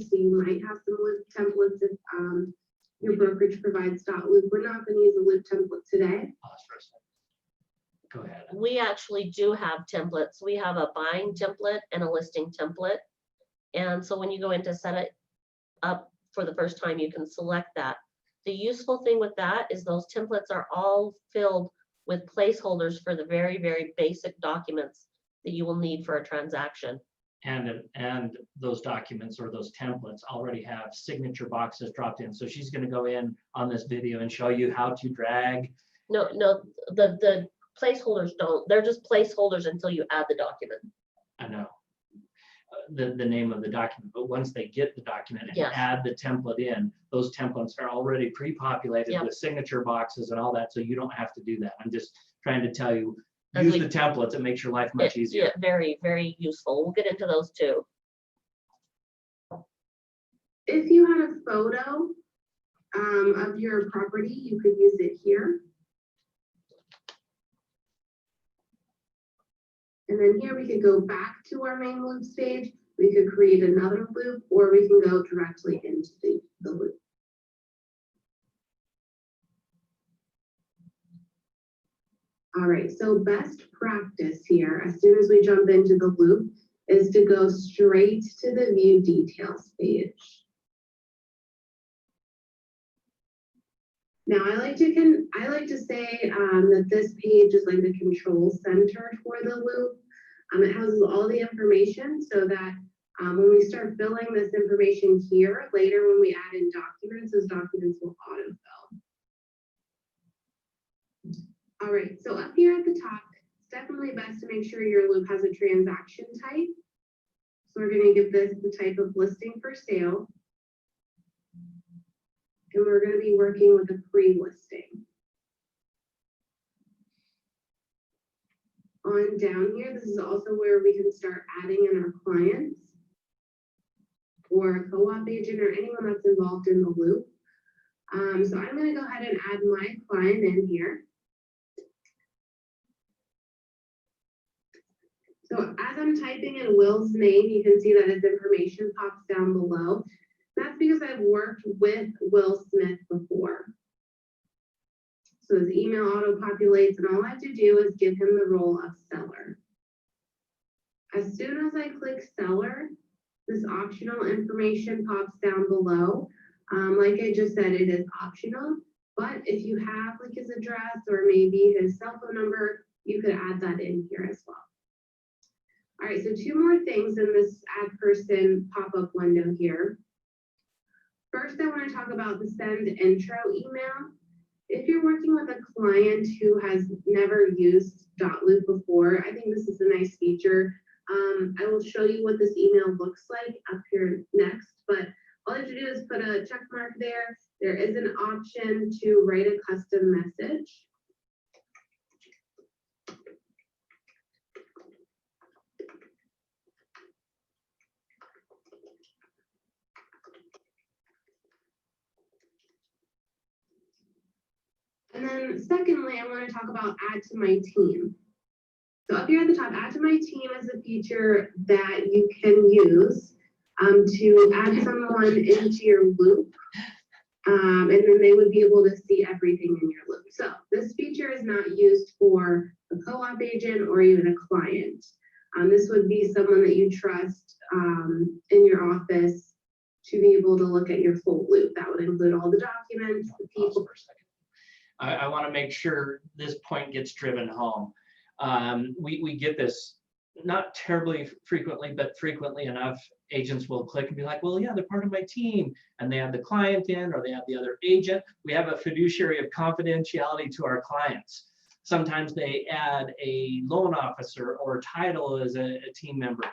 So you might have some loop templates if your brokerage provides Dotloop. We're not going to use a loop template today. Pause for a second. Go ahead. We actually do have templates. We have a buying template and a listing template. And so when you go in to set it up for the first time, you can select that. The useful thing with that is those templates are all filled with placeholders for the very, very basic documents that you will need for a transaction. And those documents or those templates already have signature boxes dropped in. So she's going to go in on this video and show you how to drag. No, the placeholders don't. They're just placeholders until you add the document. I know the name of the document, but once they get the document and Yes. add the template in, those templates are already pre-populated Yep. with signature boxes and all that, so you don't have to do that. I'm just trying to tell you, As use we- the templates. It makes your life much easier. Yeah, very, very useful. We'll get into those too. If you had a photo of your property, you could use it here. And then here we could go back to our main loops page. We could create another loop, or we can go directly into the loop. All right, so best practice here, as soon as we jump into the loop, is to go straight to the view details page. Now, I like to say that this page is like the control center for the loop. It houses all the information so that when we start filling this information here, later when we add in documents, those documents will autofill. All right, so up here at the top, it's definitely best to make sure your loop has a transaction type. So we're going to give this the type of listing for sale. And we're going to be working with a pre-listing. On down here, this is also where we can start adding in our clients or a co-op agent or anyone that's involved in the loop. So I'm going to go ahead and add my client in here. So as I'm typing in Will's name, you can see that his information pops down below. That's because I've worked with Will Smith before. So his email auto-populates, and all I have to do is give him the role of seller. As soon as I click seller, this optional information pops down below. Like I just said, it is optional, but if you have like his address or maybe his cell phone number, you could add that in here as well. All right, so two more things in this add person pop-up window here. First, I want to talk about the send intro email. If you're working with a client who has never used Dotloop before, I think this is a nice feature. I will show you what this email looks like up here next, but all you have to do is put a check mark there. There is an option to write a custom message. And then secondly, I want to talk about add to my team. So up here at the top, add to my team is a feature that you can use to add someone into your loop. And then they would be able to see everything in your loop. So this feature is not used for a co-op agent or even a client. This would be someone that you trust in your office to be able to look at your full loop. That would include all the documents, the people. I want to make sure this point gets driven home. We get this not terribly frequently, but frequently enough. Agents will click and be like, well, yeah, they're part of my team. And they have the client in or they have the other agent. We have a fiduciary of confidentiality to our clients. Sometimes they add a loan officer or title as a team member.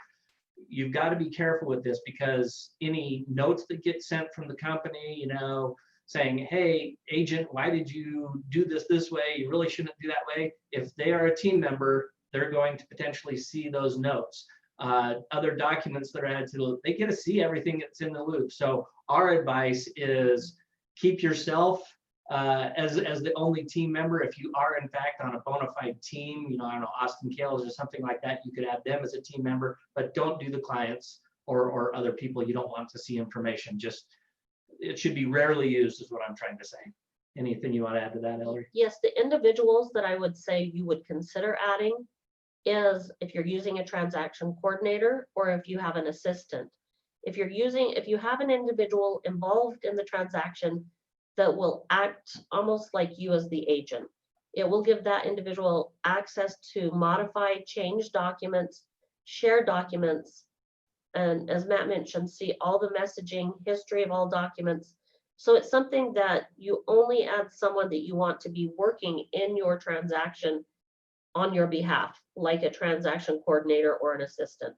You've got to be careful with this because any notes that get sent from the company, you know, saying, hey, agent, why did you do this way? You really shouldn't do that way. If they are a team member, they're going to potentially see those notes. Other documents that are added to the loop, they get to see everything that's in the loop. So our advice is keep yourself as the only team member. If you are in fact on a bona fide team, you know, I don't know, Austin Kales or something like that, you could add them as a team member, but don't do the clients or other people you don't want to see information. Just, it should be rarely used is what I'm trying to say. Anything you want to add to that, Ellery? Yes, the individuals that I would say you would consider adding is if you're using a transaction coordinator or if you have an assistant. If you have an individual involved in the transaction that will act almost like you as the agent, it will give that individual access to modify, change documents, share documents, and as Matt mentioned, see all the messaging, history of all documents. So it's something that you only add someone that you want to be working in your transaction on your behalf, like a transaction coordinator or an assistant.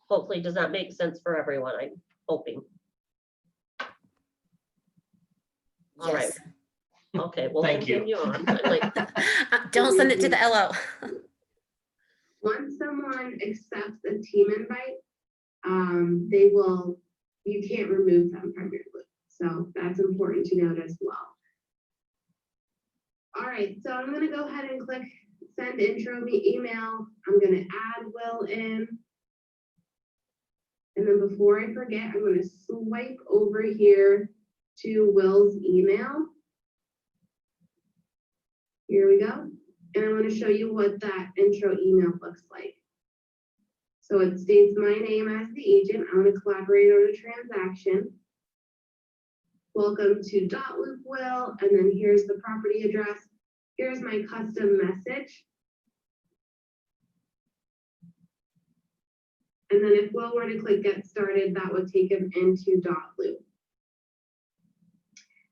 Hopefully, does that make sense for everyone? I'm hoping. All right. Yes. Okay, we'll Thank you. continue on. I'm like, Don't send it to the LO. Once someone accepts a team invite, you can't remove them from your loop. So that's important to note as well. All right, so I'm gonna go ahead and click send intro me email. I'm gonna add Will in. And then before I forget, I'm gonna swipe over here to Will's email. Here we go. And I'm gonna show you what that intro email looks like. So it states my name as the agent. I'm gonna collaborate on a transaction. Welcome to Dotloop, Will, and then here's the property address. Here's my custom message. And then if Will were to click get started, that would take him into Dotloop.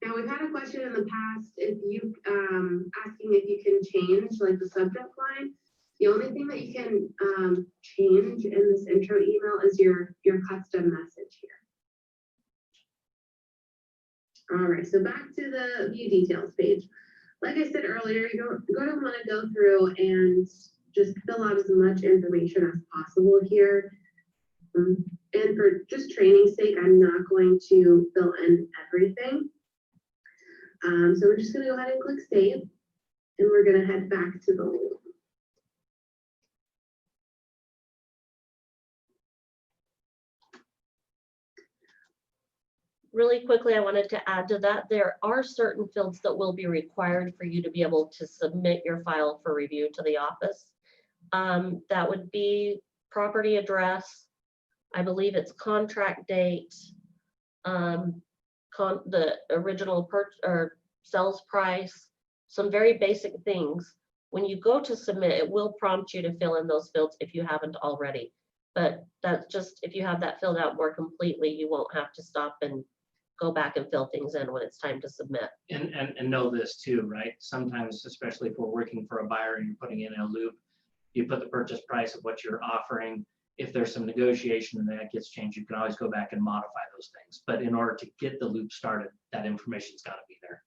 Now we've had a question in the past, if you asking if you can change like the subject line. The only thing that you can change in this intro email is your custom message here. All right, so back to the view details page. Like I said earlier, you're going to want to go through and just fill out as much information as possible here. And for just training's sake, I'm not going to fill in everything. So we're just going to go ahead and click save, and we're going to head back to the loop. really quickly, I wanted to add to that. There are certain fields that will be required for you to be able to submit your file for review to the office. That would be property address. I believe it's contract date, the original sales price, some very basic things. When you go to submit, it will prompt you to fill in those fields if you haven't already. But that's just, if you have that filled out more completely, you won't have to stop and go back and fill things in when it's time to submit. And know this too, right? Sometimes, especially if we're working for a buyer and you're putting in a loop, you put the purchase price of what you're offering. If there's some negotiation and that gets changed, you can always go back and modify those things. But in order to get the loop started, that information's got to be there.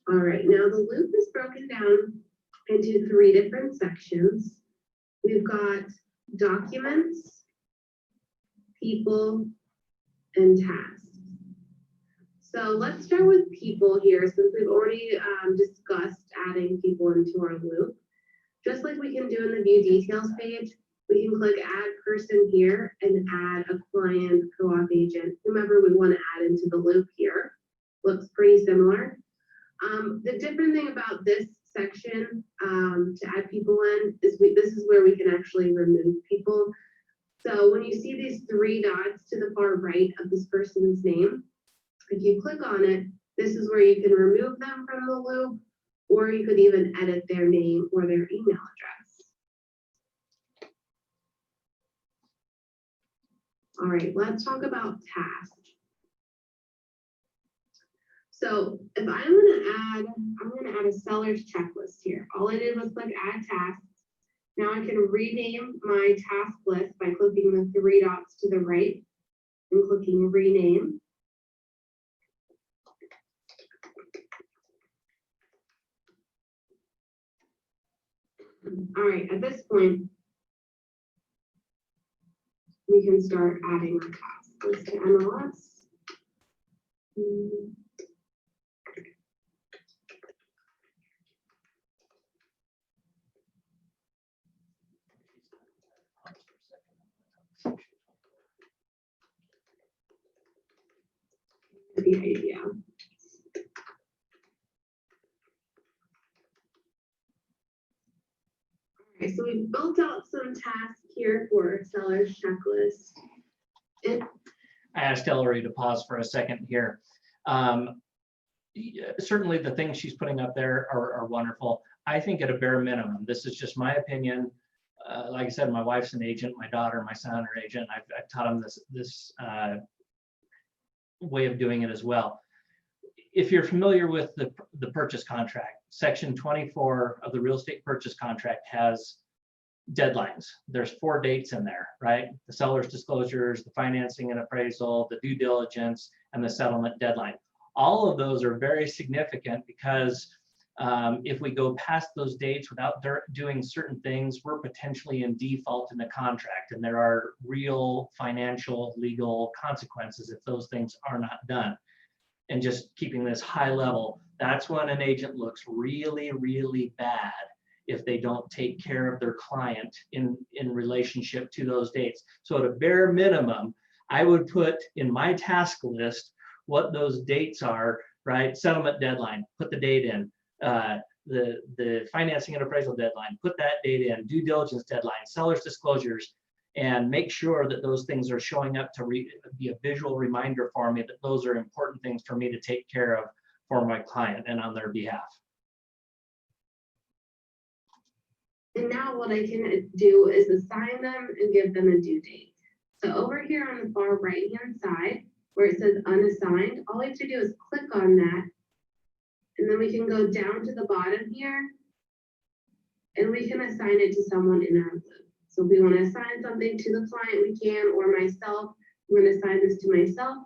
All right, now the loop is broken down into 3 different sections. We've got documents, people, and tasks. So let's start with people here, since we've already discussed adding people into our loop. Just like we can do in the view details page, we can click add person here and add a client, co-op agent, whomever we want to add into the loop here. Looks pretty similar. The different thing about this section to add people in is this is where we can actually remove people. So when you see these 3 dots to the far right of this person's name, if you click on it, this is where you can remove them from the loop, or you could even edit their name or their email address. All right, let's talk about tasks. So if I'm gonna add a seller's checklist here. All I did was click add tasks. Now I can rename my task list by clicking the 3 dots to the right and clicking rename. All right, at this point, we can start adding our task list to MLS. the idea. Okay, so we've built out some tasks here for seller's checklist. I asked Ellery to pause for a second here. Certainly the things she's putting up there are wonderful. I think at a bare minimum, this is just my opinion. Like I said, my wife's an agent, my daughter, my son are agent. I've taught them this way of doing it as well. If you're familiar with the purchase contract, section 24 of the real estate purchase contract has deadlines. There's 4 dates in there, right? The seller's disclosures, the financing and appraisal, the due diligence, and the settlement deadline. All of those are very significant because if we go past those dates without doing certain things, we're potentially in default in the contract, and there are real financial, legal consequences if those things are not done. And just keeping this high level, that's when an agent looks really, really bad if they don't take care of their client in relationship to those dates. So at a bare minimum, I would put in my task list what those dates are, right? Settlement deadline, put the date in. The financing and appraisal deadline, put that date in. Due diligence deadline, seller's disclosures, and make sure that those things are showing up to be a visual reminder for me that those are important things for me to take care of for my client and on their behalf. And now what I can do is assign them and give them a due date. So over here on the far right-hand side, where it says unassigned, all I have to do is click on that. And then we can go down to the bottom here and we can assign it to someone in our loop. So if we want to assign something to the client, we can, or myself, I'm going to assign this to myself.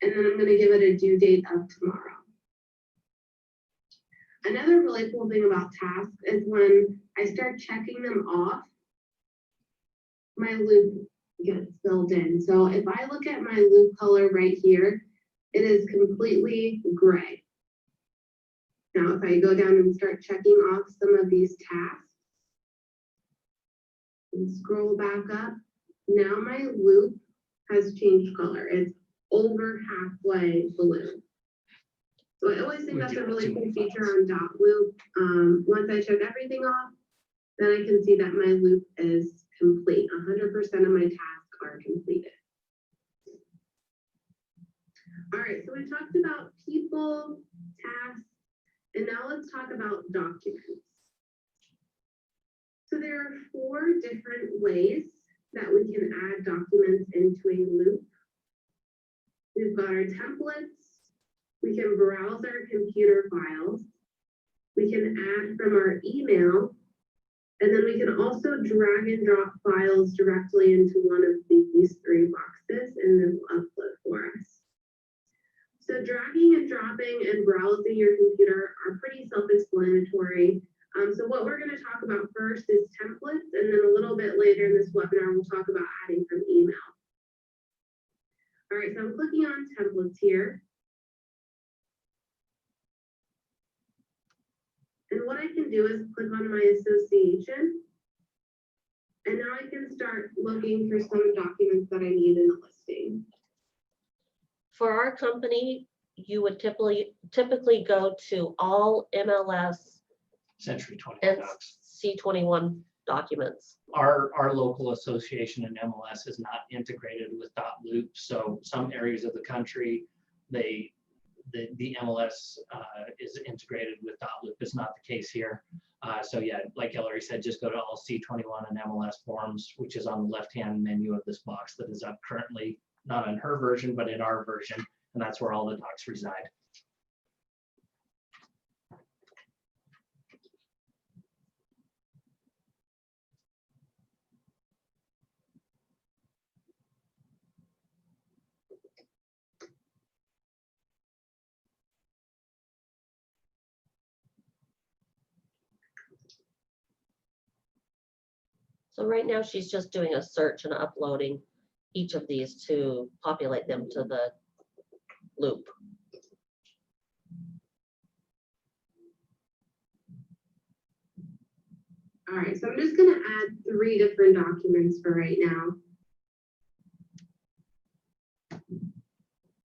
And then I'm going to give it a due date of tomorrow. Another really cool thing about tasks is when I start checking them off, my loop gets filled in. So if I look at my loop color right here, it is completely gray. Now, if I go down and start checking off some of these tasks and scroll back up, now my loop has changed color. It's over halfway blue. So I always think that's a really cool feature on Dotloop. Once I check everything off, then I can see that my loop is complete. 100% of my tasks are completed. All right, so we talked about people, tasks, and now let's talk about documents. So there are 4 different ways that we can add documents into a loop. We've got our templates. We can browse our computer files. We can add from our email. And then we can also drag and drop files directly into one of these 3 boxes and then upload for us. So dragging and dropping and browsing your computer are pretty self-explanatory. So what we're going to talk about first is templates, and then a little bit later in this webinar, we'll talk about adding from email. All right, so I'm clicking on templates here. And what I can do is click on my association. And now I can start looking for some documents that I need in the listing. For our company, you would typically go to all MLS Century 21 and docs. C21 documents. Our local association in MLS is not integrated with Dotloop, so some areas of the country, the MLS is integrated with Dotloop. It's not the case here. So yeah, like Ellery said, just go to all C21 and MLS forms, which is on the left-hand menu of this box that is up currently, not in her version, but in our version, and that's where all the docs reside. So right now she's just doing a search and uploading each of these to populate them to the loop. All right, so I'm just going to add 3 different documents for right now.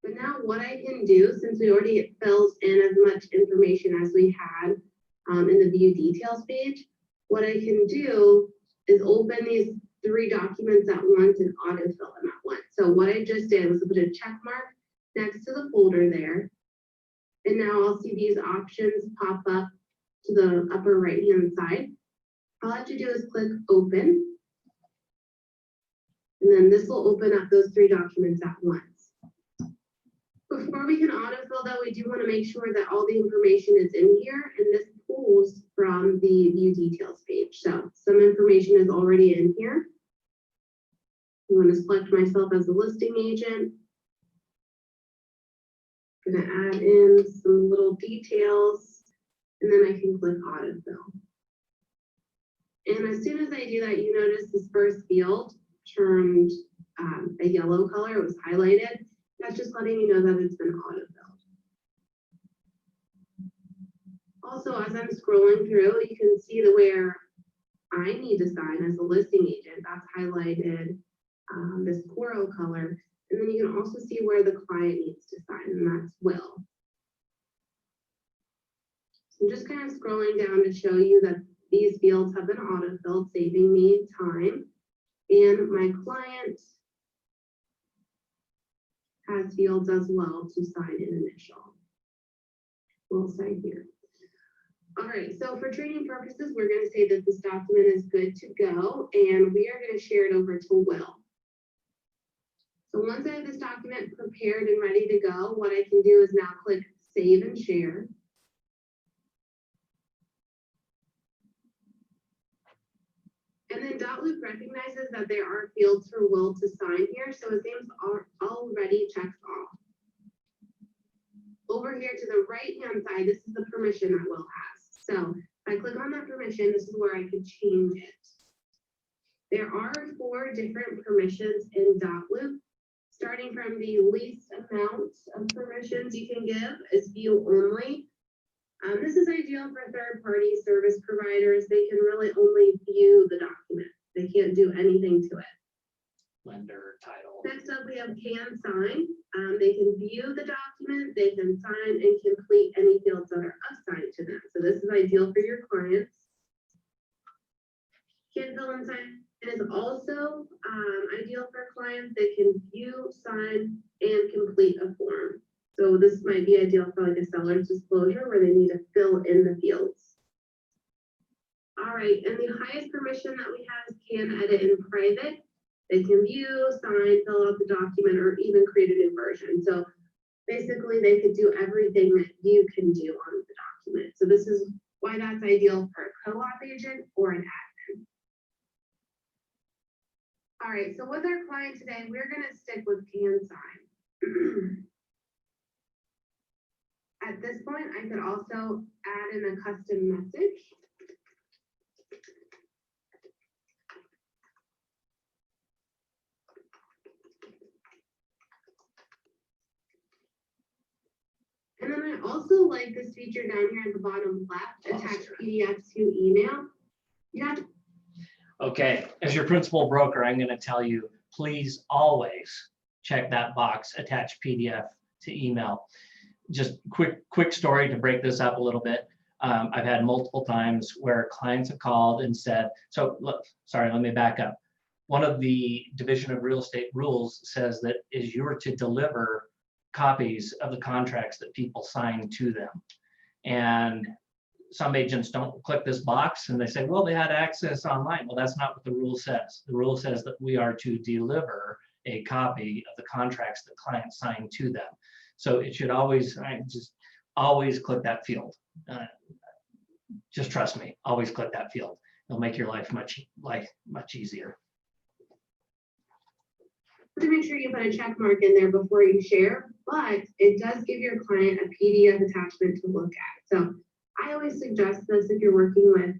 But now now what I can do, since we already filled in as much information as we had in the view details page, what I can do is open these 3 documents at once and autofill them at once. So what I just did was put a check mark next to the folder there. And now I'll see these options pop up to the upper right-hand side. All I have to do is click open. And then this will open up those 3 documents at once. Before we can autofill though, we do want to make sure that all the information is in here, and this pulls from the view details page. So some information is already in here. I'm going to select myself as a listing agent. I'm going to add in some little details, and then I can click autofill. And as soon as I do that, you notice this first field turned a yellow color. It was highlighted. That's just letting you know that it's been autofilled. Also, as I'm scrolling through, you can see where I need to sign as a listing agent. That's highlighted this coral color. And then you can also see where the client needs to sign, and that's Will. So I'm just kind of scrolling down to show you that these fields have been autofilled, saving me time. And my client has fields as well to sign an initial. We'll sign here. All right, so for training purposes, we're going to say that this document is good to go, and we are going to share it over to Will. So once I have this document prepared and ready to go, what I can do is now click Save and Share. And then Dotloop recognizes that there are fields for Will to sign here, so his name's already checked off. Over here to the right-hand side, this is the permission that Will has. So if I click on that permission, this is where I could change it. There are 4 different permissions in Dotloop. Starting from the least amount of permissions you can give is view only. This is ideal for third-party service providers. They can really only view the document. They can't do anything to it. Lender, title. Next up, we have can sign. They can view the document, they can sign and complete any fields that are assigned to them. So this is ideal for your clients. Can fill and sign is also ideal for clients. They can view, sign, and complete a form. So this might be ideal for like a seller's disclosure where they need to fill in the fields. All right, and the highest permission that we have is can edit in private. They can view, sign, fill out the document, or even create a new version. So basically they could do everything that you can do on the document. So this is why that's ideal for a co-op agent or an admin. All right, so with our client today, we're gonna stick with can sign. At this point, I could also add in a custom message. And then I also like this feature down here at the bottom left, attach PDF to email. Yeah. Okay, as your principal broker, I'm going to tell you, please always check that box, attach PDF to email. Just quick story to break this up a little bit. I've had multiple times where clients have called and said, so look, sorry, let me back up. One of the Division of Real Estate rules says that is you're to deliver copies of the contracts that people sign to them. And some agents don't click this box and they say, well, they had access online. Well, that's not what the rule says. The rule says that we are to deliver a copy of the contracts that clients sign to them. So it should always, just always click that field. Just trust me, always click that field. It'll make your life much easier. To make sure you put a check mark in there before you share, but it does give your client a PDF attachment to look at. So I always suggest this if you're working with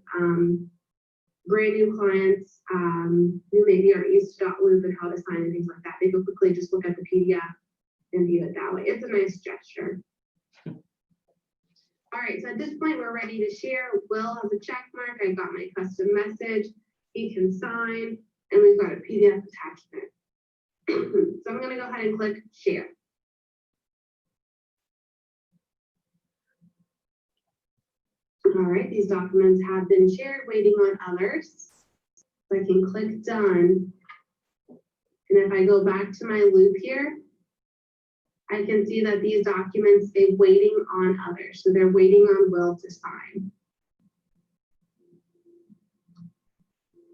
brand new clients who maybe aren't used to Dotloop and how to sign and things like that. They can quickly just look at the PDF and view it that way. It's a nice gesture. All right, so at this point, we're ready to share. Will has a check mark. I've got my custom message. He can sign, and we've got a PDF attachment. So I'm going to go ahead and click share. All right, these documents have been shared, waiting on others. So I can click done. And if I go back to my loop here, I can see that these documents say waiting on others. So they're waiting on Will to sign.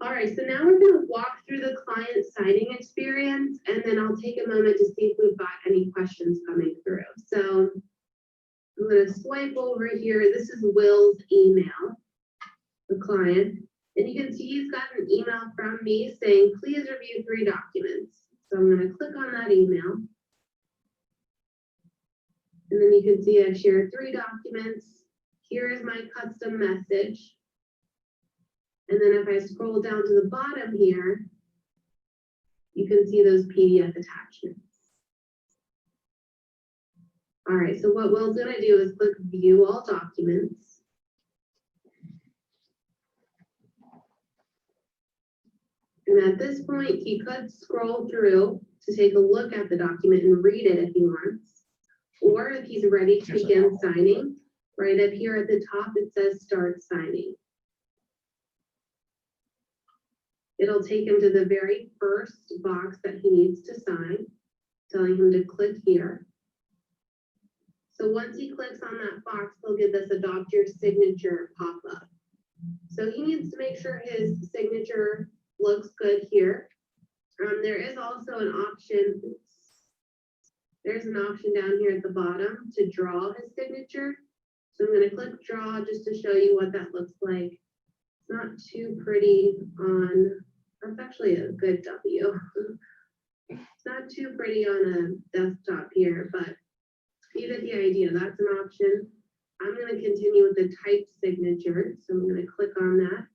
All right, so now we're going to walk through the client signing experience, and then I'll take a moment to see if we've got any questions coming through. So I'm going to swipe over here. This is Will's email, the client. And you can see he's got an email from me saying, please review 3 documents. So I'm going to click on that email. And then you can see I've shared 3 documents. Here is my custom message. And then if I scroll down to the bottom here, you can see those PDF attachments. All right, so what Will's gonna do is click View All Documents. And at this point, he could scroll through to take a look at the document and read it if he wants. Or if he's ready to begin signing, right up here at the top, it says Start Signing. It'll take him to the very first box that he needs to sign, telling him to click here. So once he clicks on that box, he'll get this Adopt Your Signature pop-up. So he needs to make sure his signature looks good here. There is also an option, there's an option down here at the bottom to draw his signature. So I'm going to click Draw just to show you what that looks like. It's not too pretty on, that's actually a good W. It's not too pretty on a desktop here, but you get the idea. That's an option. I'm going to continue with the typed signature. So I'm going to click on that.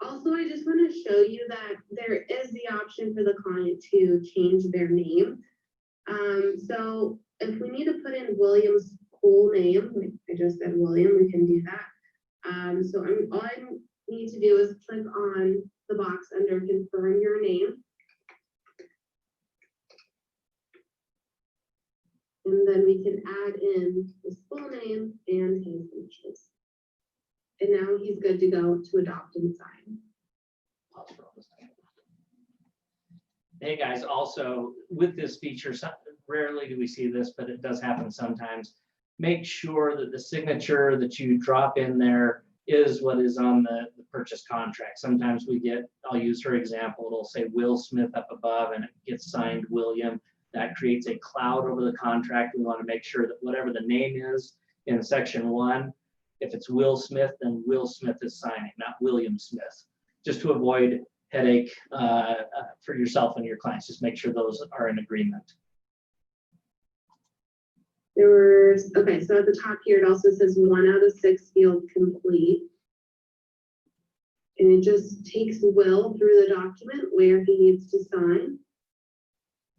Also, I just want to show you that there is the option for the client to change their name. So if we need to put in William's full name, like I just said William, we can do that. So all I need to do is click on the box under Confirm Your Name. And then we can add in his full name and his initials. And now he's good to go to adopt and sign. Hey guys, also with this feature, rarely do we see this, but it does happen sometimes. Make sure that the signature that you drop in there is what is on the purchase contract. Sometimes we get, I'll use her example, it'll say Will Smith up above and it gets signed William. That creates a cloud over the contract. We want to make sure that whatever the name is in section 1, if it's Will Smith, then Will Smith is signing, not William Smith. Just to avoid headache for yourself and your clients, just make sure those are in agreement. Okay, so at the top here, it also says 1 out of 6 field complete. And it just takes Will through the document where he needs to sign.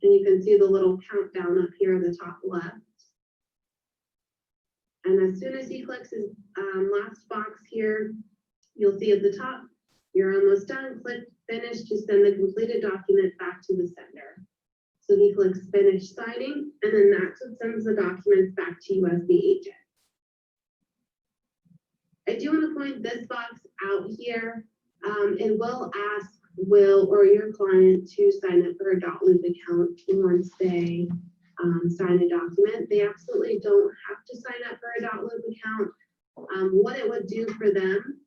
And you can see the little countdown up here in the top left. And as soon as he clicks his last box here, you'll see at the top, you're almost done. Click Finish to send the completed document back to the sender. So he clicks Finish Signing, and then that's what sends the documents back to you as the agent. I do want to point this box out here. It will ask Will or your client to sign up for a Dotloop account once they sign a document. They absolutely don't have to sign up for a Dotloop account. What it would do for them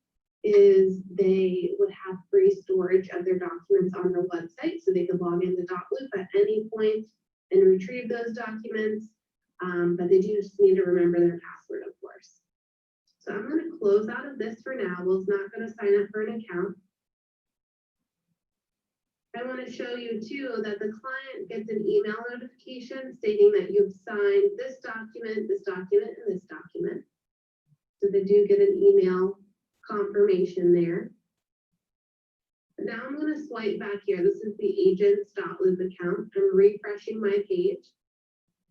is they would have free storage of their documents on their website, so they could log into Dotloop at any point and retrieve those documents. But they do just need to remember their password, of course. So I'm going to close out of this for now. Will's not going to sign up for an account. I want to show you too that the client gets an email notification stating that you've signed this document, and this document. So they do get an email confirmation there. But now I'm going to swipe back here. This is the agent's Dotloop account. I'm refreshing my page.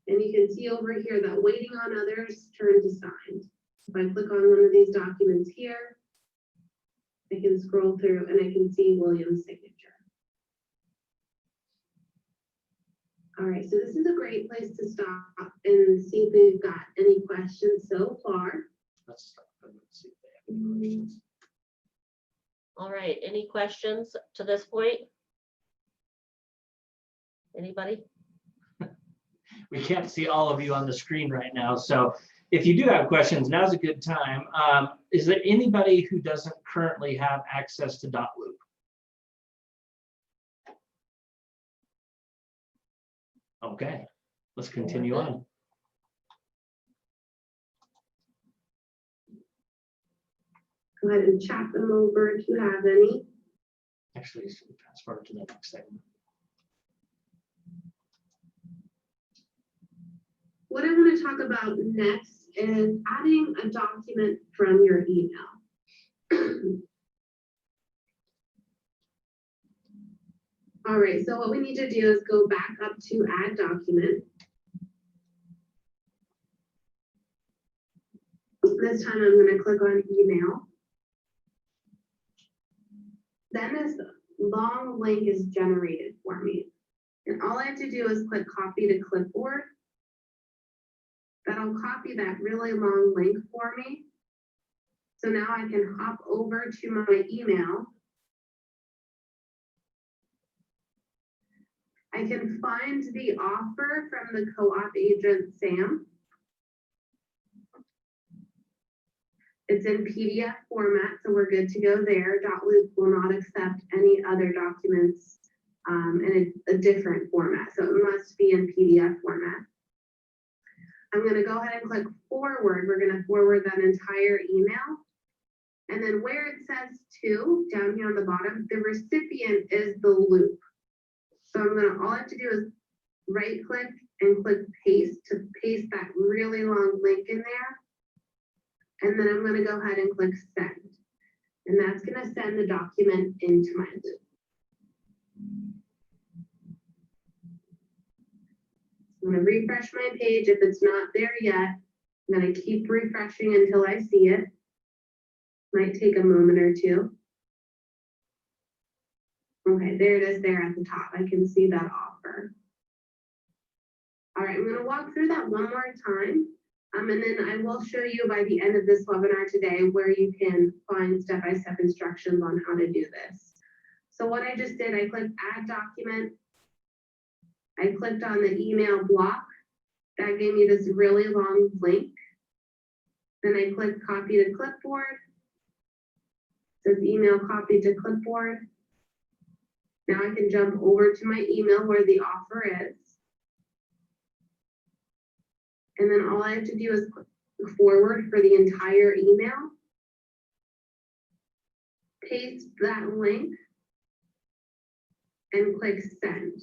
And you can see over here that waiting on others turned to signed. If I click on one of these documents here, I can scroll through and I can see William's signature. All right, so this is a great place to stop and see if we've got any questions so far. Let's see if they have any questions. All right, any questions to this point? Anybody? We can't see all of you on the screen right now, so if you do have questions, now's a good time. Is there anybody who doesn't currently have access to Dotloop? Okay, let's continue on. Go ahead and chat them over if you have any. Actually, so we fast forward to the next segment. What I want to talk about next is adding a document from your email. All right, so what we need to do is go back up to Add Document. This time I'm going to click on Email. Then this long link is generated for me. And all I have to do is click Copy to Clipboard. That'll copy that really long link for me. So now I can hop over to my email. I can find the offer from the co-op agent, Sam. It's in PDF format, so we're good to go there. Dotloop will not accept any other documents in a different format, so it must be in PDF format. I'm going to go ahead and click forward. We're going to forward that entire email. And then where it says to, down here on the bottom, the recipient is the loop. So all I have to do is right click and click paste to paste that really long link in there. And then I'm going to go ahead and click send. And that's going to send the document into my loop. I'm going to refresh my page. If it's not there yet, I'm going to keep refreshing until I see it. Might take a moment or two. Okay, there it is there at the top. I can see that offer. All right, I'm going to walk through that one more time. And then I will show you by the end of this webinar today where you can find step-by-step instructions on how to do this. So what I just did, I clicked Add Document. I clicked on the email block. That gave me this really long link. Then I clicked Copy to Clipboard. It says email copied to clipboard. Now I can jump over to my email where the offer is. And then all I have to do is click forward for the entire email. Paste that link and click send.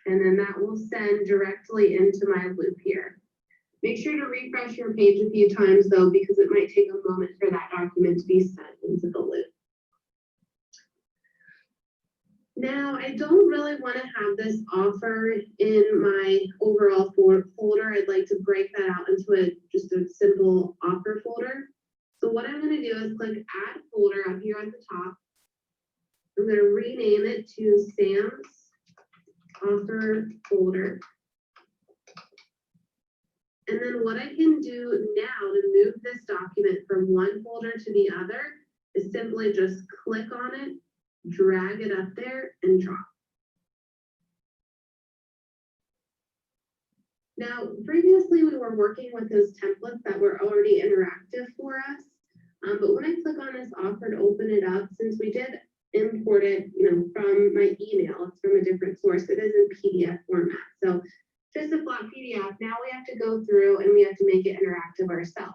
And then that will send directly into my loop here. Make sure to refresh your page a few times though, because it might take a moment for that document to be sent into the loop. Now, I don't really want to have this offer in my overall folder. I'd like to break that out into just a simple offer folder. So what I'm going to do is click Add Folder up here at the top. I'm going to rename it to Sam's Offer Folder. And then what I can do now to move this document from one folder to the other is simply just click on it, drag it up there, and drop. Now, previously we were working with those templates that were already interactive for us. But when I click on this offer to open it up, since we did import it, from my email, it's from a different source, it is in PDF format. So just a flat PDF, now we have to go through and we have to make it interactive ourselves.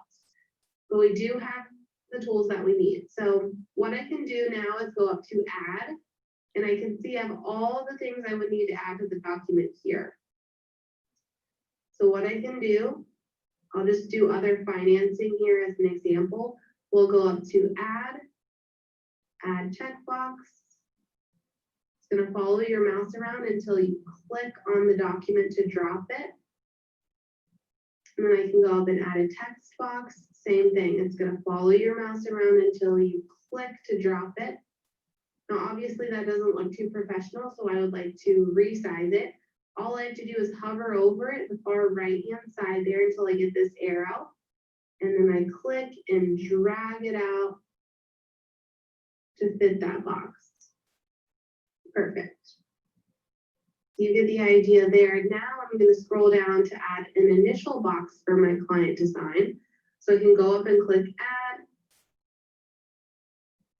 But we do have the tools that we need. So what I can do now is go up to Add, and I can see I have all the things I would need to add to the document here. So what I can do, I'll just do other financing here as an example. We'll go up to Add Checkbox. It's going to follow your mouse around until you click on the document to drop it. And then I can go up and add a text box. Same thing. It's going to follow your mouse around until you click to drop it. Now, obviously, that doesn't look too professional, so I would like to resize it. All I have to do is hover over it, the far right-hand side there, until I get this arrow. and then I click and drag it out to fit that box. Perfect. You get the idea there. Now I'm going to scroll down to add an initial box for my client to sign. So I can go up and click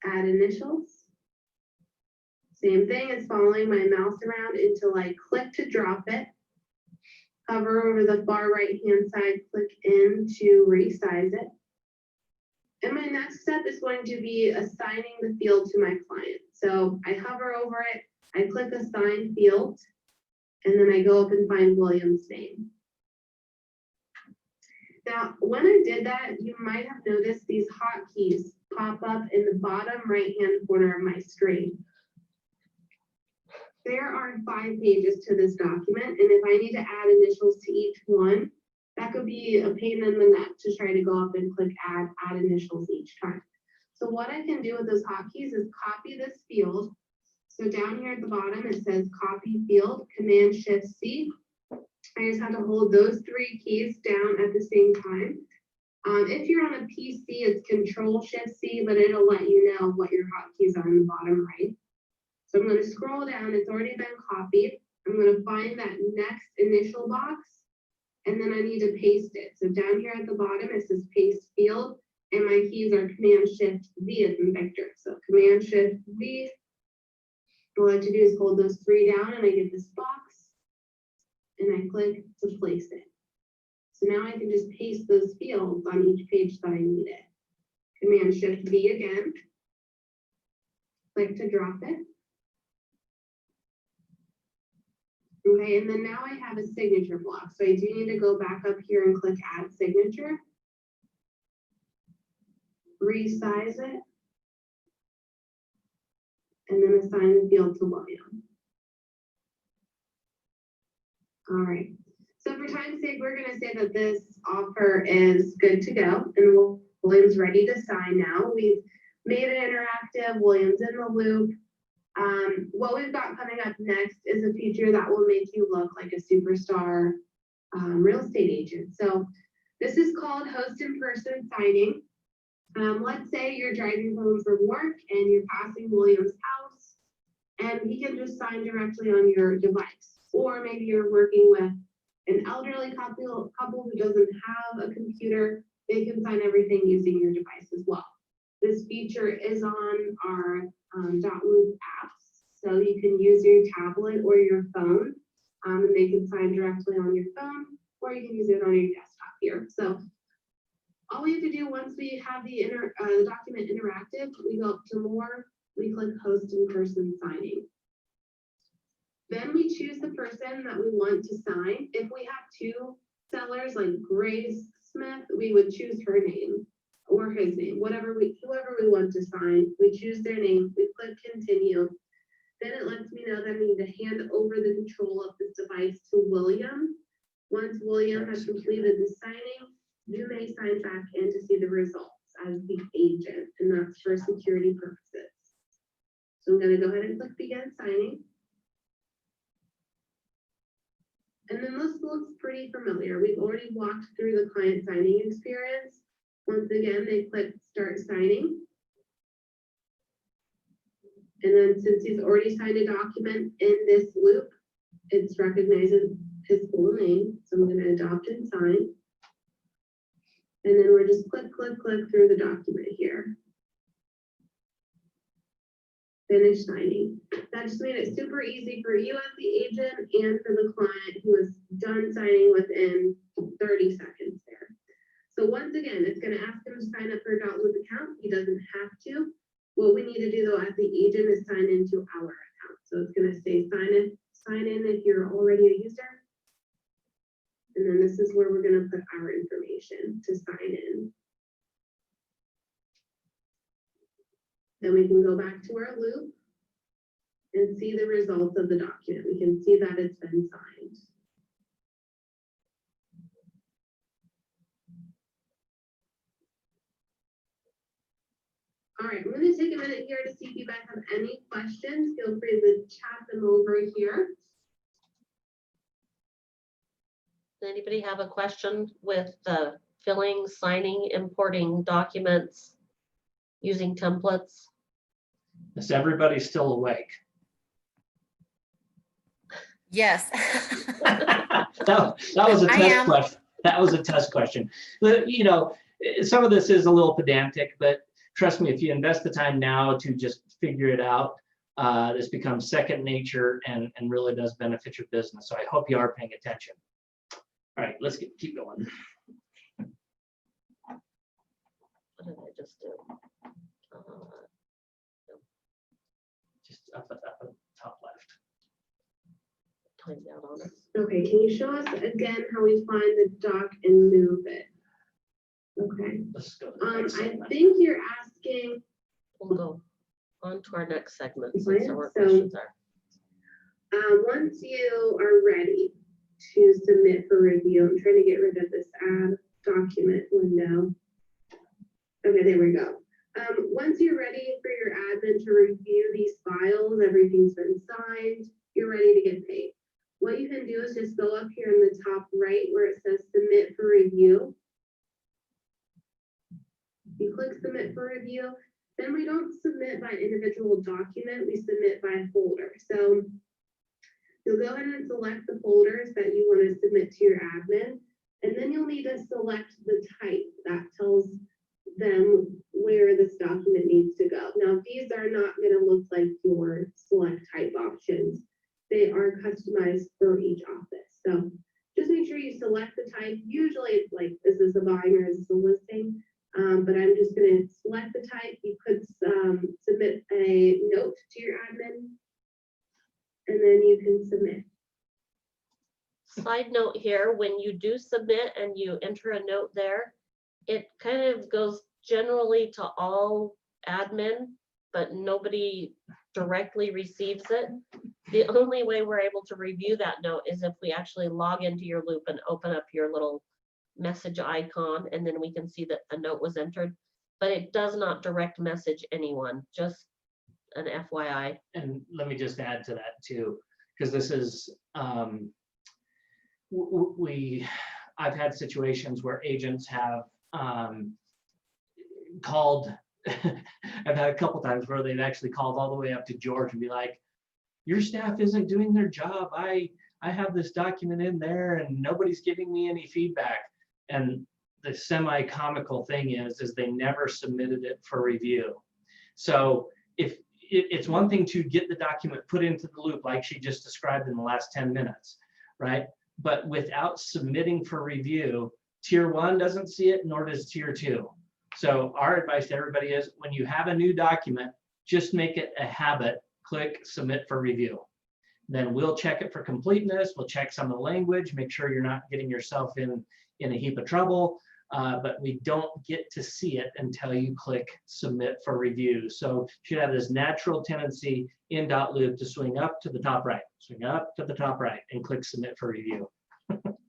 add initials. Same thing, it's following my mouse around until I click to drop it. Hover over the far right hand side, click in to resize it. And my next step is going to be assigning the field to my client. So I hover over it, I click assign field, and then I go up and find William's name. Now, when I did that, you might have noticed these hotkeys pop up in the bottom right-hand corner of my screen. There are 5 pages to this document, and if I need to add initials to each one, that could be a pain in the neck to try to go up and click add initials each time. So what I can do with those hotkeys is copy this field. So down here at the bottom, it says copy field, Command-Shift-C. I just have to hold those 3 keys down at the same time. If you're on a PC, it's Control-Shift-C, but it'll let you know what your hotkeys are in the bottom right. So I'm going to scroll down, it's already been copied. I'm going to find that next initial box, and then I need to paste it. So down here at the bottom, it says paste field, and my keys are Command-Shift-V as in Victor. So Command-Shift-V. All I have to do is hold those 3 down, and I get this box, and I click to place it. So now I can just paste those fields on each page that I need it. Command-Shift-V again. Click to drop it. Okay, and then now I have a signature block. So I do need to go back up here and click add signature. Resize it. And then assign the field to William. All right. So for time's sake, we're going to say that this offer is good to go and William's ready to sign now. We've made it interactive. William's in the loop. What we've got coming up next is a feature that will make you look like a superstar real estate agent. So this is called host in person signing. Let's say you're driving home from work and you're passing William's house and he can just sign directly on your device. Or maybe you're working with an elderly couple who doesn't have a computer, they can sign everything using your device as well. This feature is on our Dotloop apps, so you can use your tablet or your phone, and they can sign directly on your phone, or you can use it on your desktop here. So all we have to do once we have the document interactive, we go up to more, we click host in person signing. Then we choose the person that we want to sign. If we have 2 sellers like Grace Smith, we would choose her name or his name, whoever we want to sign. We choose their name, we click continue. Then it lets me know that I need to hand over the control of this device to William. Once William has completed the signing, you may sign back in to see the results as the agent, and that's for security purposes. So I'm going to go ahead and click begin signing. And then this looks pretty familiar. We've already walked through the client signing experience. Once again, they click start signing. And then since he's already signed a document in this loop, it's recognizing his full name. So I'm going to adopt and sign. And then we're just click through the document here. Finish signing. That just made it super easy for you as the agent and for the client who is done signing within 30 seconds there. So once again, it's going to ask him to sign up for a Dotloop account. He doesn't have to. What we need to do though as the agent is sign into our account. So it's going to say sign in if you're already a user. And then this is where we're going to put our information to sign in. Then we can go back to our loop and see the results of the document. We can see that it's been signed. All right, I'm going to take a minute here to see if you guys have any questions. Feel free to chat them over here. Does anybody have a question with the filling, signing, importing documents, using templates. Is everybody still awake? Yes. That was a I test am. question. That was a test question. But, you know, some of this is a little pedantic, but trust me, if you invest the time now to just figure it out, this becomes second nature and really does benefit your business. So I hope you are paying attention. All right, let's keep going. What did I just do? Just up at the top left. Timed out on us. Okay, can you show us again how we find the doc and move it? Okay, Let's go to the next I segment. think you're asking, We'll go on to our next segment since Right, there were so- questions are. once you are ready to submit for review, I'm trying to get rid of this add document window. Okay, there we go. Once you're ready for your admin to review these files, everything's been signed, you're ready to get paid. What you can do is just go up here in the top right where it says submit for review. You click submit for review, then we don't submit by individual document, we submit by folder. So you'll go ahead and select the folders that you want to submit to your admin, and then you'll need to select the type that tells them where this document needs to go. Now, these are not going to look like your select type options. They are customized for each office. So just make sure you select the type. Usually it's like, is this a buying or is this a listing? But I'm just going to select the type. You could submit a note to your admin, and then you can submit. Side note here, when you do submit and you enter a note there, it kind of goes generally to all admin, but nobody directly receives it. The only way we're able to review that note is if we actually log into your loop and open up your little message icon, and then we can see that a note was entered, but it does not direct message anyone, just an FYI. And let me just add to that too, because this is, I've had situations where agents have called, I've had a couple times where they've actually called all the way up to George and be like, your staff isn't doing their job. I have this document in there and nobody's giving me any feedback. And the semi-comical thing is they never submitted it for review. So if it's one thing to get the document put into the loop like she just described in the last 10 minutes, right? But without submitting for review, tier 1 doesn't see it, nor does tier 2. So our advice to everybody is when you have a new document, just make it a habit, click submit for review. Then we'll check it for completeness. We'll check some of the language, make sure you're not getting yourself in a heap of trouble. But we don't get to see it until you click submit for review. So you should have this natural tendency in Dotloop to swing up to the top right, swing up to the top right, and click submit for review.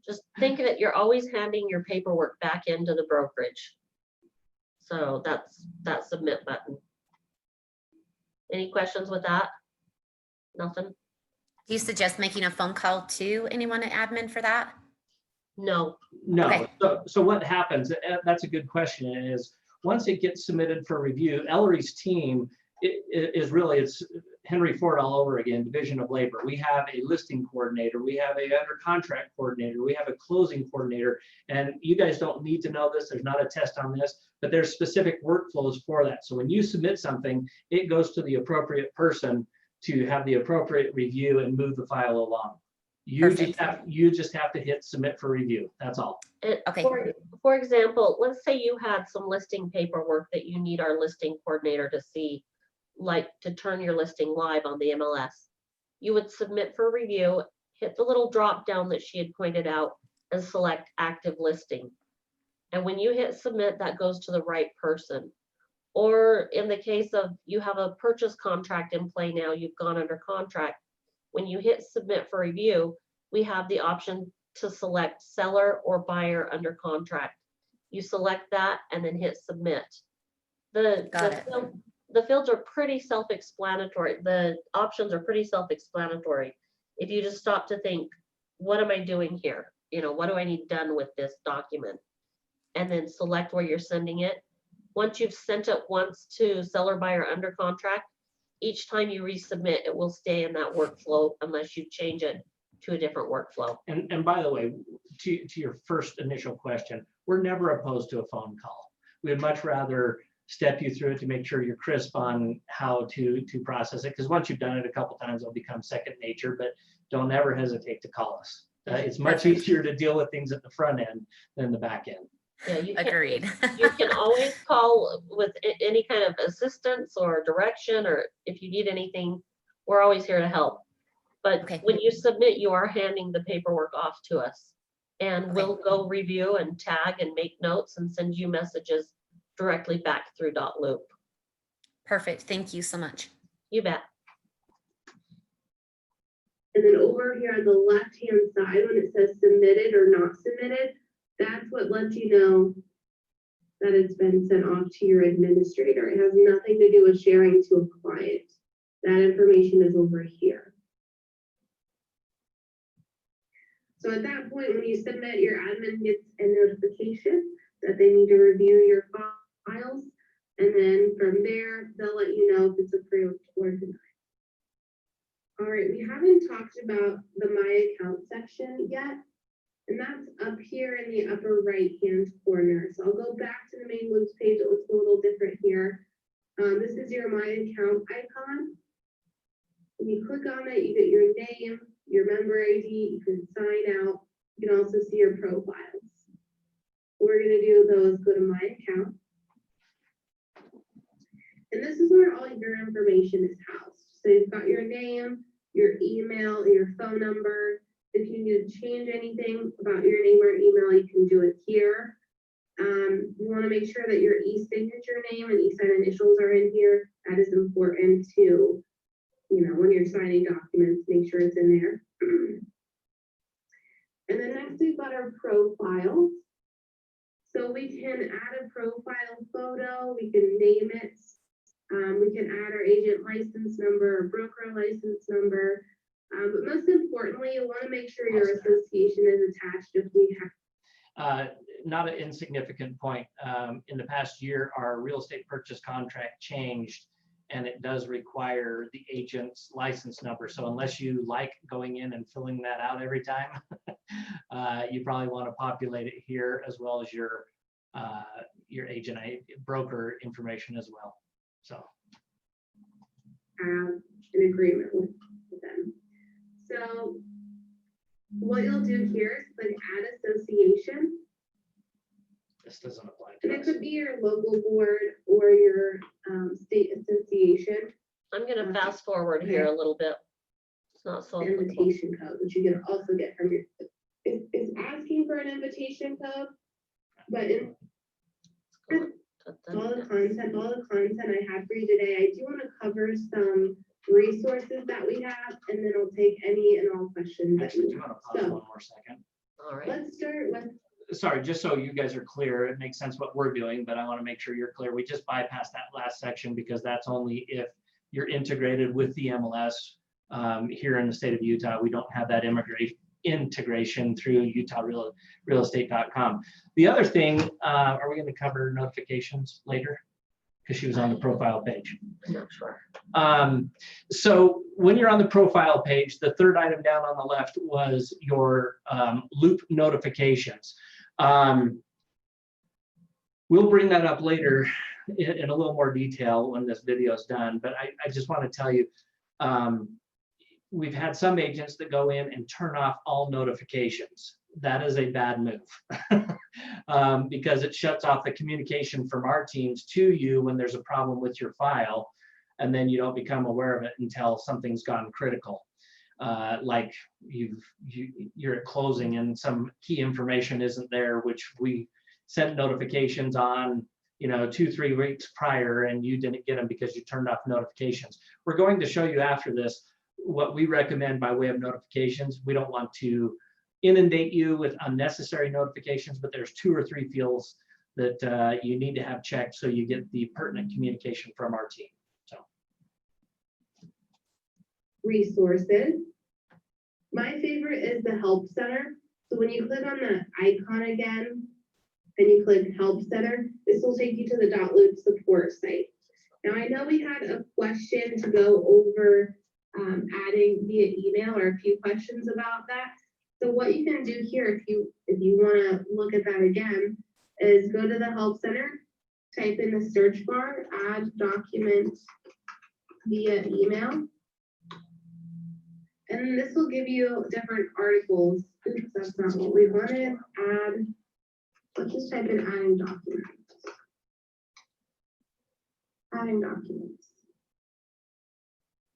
Just think of it, you're always handing your paperwork back into the brokerage. So that's that submit button. Any questions with that? Nothing? Do you suggest making a phone call to anyone at admin for that? No. No. Okay. So what happens, that's a good question, is once it gets submitted for review, Ellery's team is really, it's Henry Ford all over again, division of labor. We have a listing coordinator, we have a under contract coordinator, we have a closing coordinator, and you guys don't need to know this, there's not a test on this, but there's specific workflows for that. So when you submit something, it goes to the appropriate person to have the appropriate review and move the file along. You just have to hit submit for review. That's all. Okay. For example, let's say you had some listing paperwork that you need our listing coordinator to see, like to turn your listing live on the MLS. You would submit for review, hit the little drop down that she had pointed out, and select active listing. And when you hit submit, that goes to the right person. Or in the case of you have a purchase contract in play now, you've gone under contract. When you hit submit for review, we have the option to select seller or buyer under contract. You select that and then hit submit. The fields are pretty self-explanatory. The options are pretty self-explanatory. If you just stop to think, what am I doing here? You know, what do I need done with this document? and then select where you're sending it. Once you've sent it once to seller, buyer, under contract, each time you resubmit, it will stay in that workflow unless you change it to a different workflow. And by the way, to your first initial question, we're never opposed to a phone call. We'd much rather step you through it to make sure you're crisp on how to process it. Because once you've done it a couple times, it'll become second nature, but don't ever hesitate to call us. It's much Perfect. easier to deal with things at the front end than the back end. Yeah, you can, Agreed. you can always call with any kind of assistance or direction, or if you need anything, we're always here to help. But Okay. when you submit, you are handing the paperwork off to us. And Okay. we'll go review and tag and make notes and send you messages directly back through Dotloop. Perfect. Thank you so much. You bet. And then over here on the left-hand side, when it says submitted or not submitted, that's what lets you know that it's been sent off to your administrator. It has nothing to do with sharing to a client. That information is over here. So at that point, when you submit, your admin gets a notification that they need to review your files. And then from there, they'll let you know if it's approved or denied. All right, we haven't talked about the My Account section yet, and that's up here in the upper right-hand corner. So I'll go back to the main Loops page. It looks a little different here. This is your My Account icon. When you click on it, you get your name, your member ID, you can sign out. You can also see your profiles. What we're gonna do though is go to My Account. And this is where all your information is housed. So you've got your name, your email, and your phone number. If you need to change anything about your name or email, you can do it here. You want to make sure that your e-signature name and e-sign initials are in here. That is important to, when you're signing documents, make sure it's in there. And then next we've got our profile. So we can add a profile photo, we can name it. We can add our agent license number, or broker license number. But most importantly, you want to make sure your association is attached if we have. Not an insignificant point. In the past year, our real estate purchase contract changed, and it does require the agent's license number. So unless you like going in and filling that out every time, you probably want to populate it here, as well as your agent broker information as well. So An agreement with them. So what you'll do here is click Add Association. this doesn't apply And to it us. could be your local board or your state association. I'm gonna fast forward here a little bit. It's not so applicable. Invitation code, which you can also get from your, it's asking for an invitation code, but in all the content I had for you today, I do want to cover some resources that we have, and then I'll take any and all questions that Actually, do you you have. want to pause So one more second? All right. let's start with, Sorry, just so you guys are clear, it makes sense what we're doing, but I want to make sure you're clear. We just bypassed that last section because that's only if you're integrated with the MLS. Here in the state of Utah, we don't have that integration through utahrealestate.com. The other thing, are we going to cover notifications later? Because she was on the profile page. I'm not sure. So when you're on the profile page, the third item down on the left was your loop notifications. We'll bring that up later in a little more detail when this video is done, but I just want to tell you, we've had some agents that go in and turn off all notifications. That is a bad move because it shuts off the communication from our teams to you when there's a problem with your file, and then you don't become aware of it until something's gone critical. Like you're at closing and some key information isn't there, which we sent notifications on 2-3 weeks prior, and you didn't get them because you turned off notifications. We're going to show you after this what we recommend by way of notifications. We don't want to inundate you with unnecessary notifications, but there's 2 or 3 fields that you need to have checked so you get the pertinent communication from our team. So resources. My favorite is the Help Center. So when you click on the icon again, then you click Help Center. This will take you to the Dotloop support site. Now, I know we had a question to go over adding via email, or a few questions about that. So what you can do here, if you want to look at that again, is go to the Help Center, type in the search bar, add document via email. And this will give you different articles. Oops, that's not what we wanted. Let's just type in adding documents. Adding documents.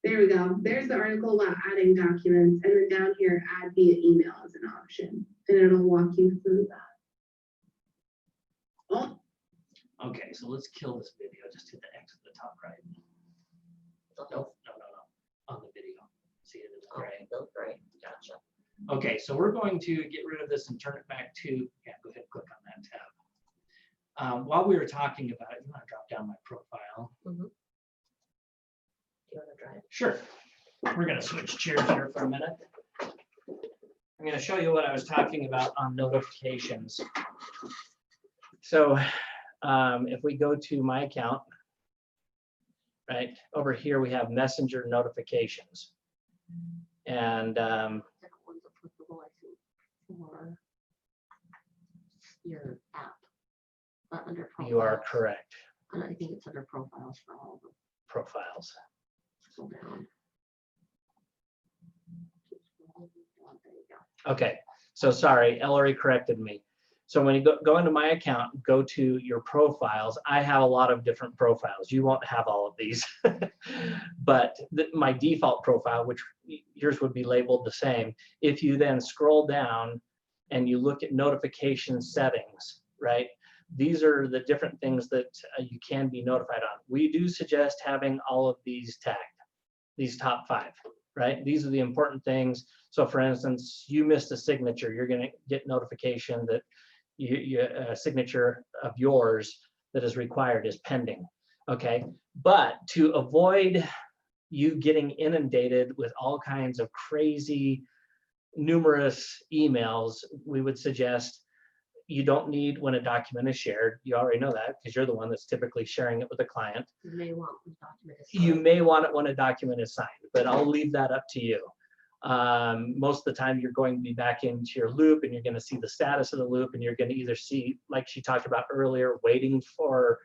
There we go. There's the article about adding documents. And then down here, add via email as an option. And it'll walk you through that. Oh, Okay, so let's kill this video. Just hit the X at the top right. No. On the video. See it, it's gray. Oh, great, gotcha. Okay, so we're going to get rid of this and turn it back to, yeah, go ahead and click on that tab. While we were talking about it, you want to drop down my profile? Mhm. Do you want to drive? Sure. We're going to switch chairs here for a minute. I'm going to show you what I was talking about on notifications. So if we go to my account, right over here, we have messenger notifications. And That one's applicable, I think, for your app, but under profiles. you are correct. And I think it's under profiles for all of them. Profiles. Scroll down. There you go. Okay, so sorry, Ellery corrected me. So when you go into my account, go to your profiles. I have a lot of different profiles. You won't have all of these, but my default profile, which yours would be labeled the same. If you then scroll down and you look at notification settings, right? These are the different things that you can be notified on. We do suggest having all of these tagged, these top 5, right? These are the important things. So for instance, you missed a signature, you're gonna get notification that a signature of yours that is required is pending, okay? But to avoid you getting inundated with all kinds of crazy, numerous emails, we would suggest you don't need when a document is shared. You already know that because you're the one that's typically sharing it with a client. You may want the document. You may want it when a document is signed, but I'll leave that up to you. Most of the time you're going to be back into your loop and you're going to see the status of the loop, and you're going to either see, like she talked about earlier, waiting for